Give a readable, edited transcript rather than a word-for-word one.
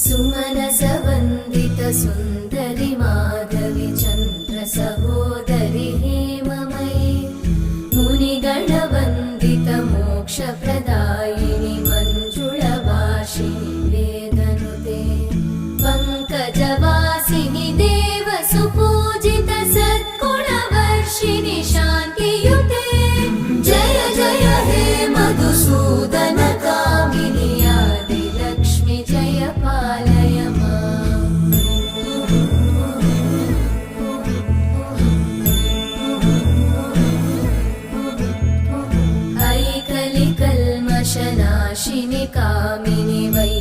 सुमनसवन्दित सुन्दरि माधवि चन्द्र सहोदरि हेममयि मुनिगणवन्दित मोक्षप्रदायिनि मञ्जुळभाषिणि वेदनुते पङ्कजवासिनि देवसुपूजित सद्गुणवर्षिणि शान्तियुते जय जय हे मधुसूदन कामिनि आदिलक्ष्मि जय पालय माम्। ऐकलिकल्मषनाशिनि कामिनि वै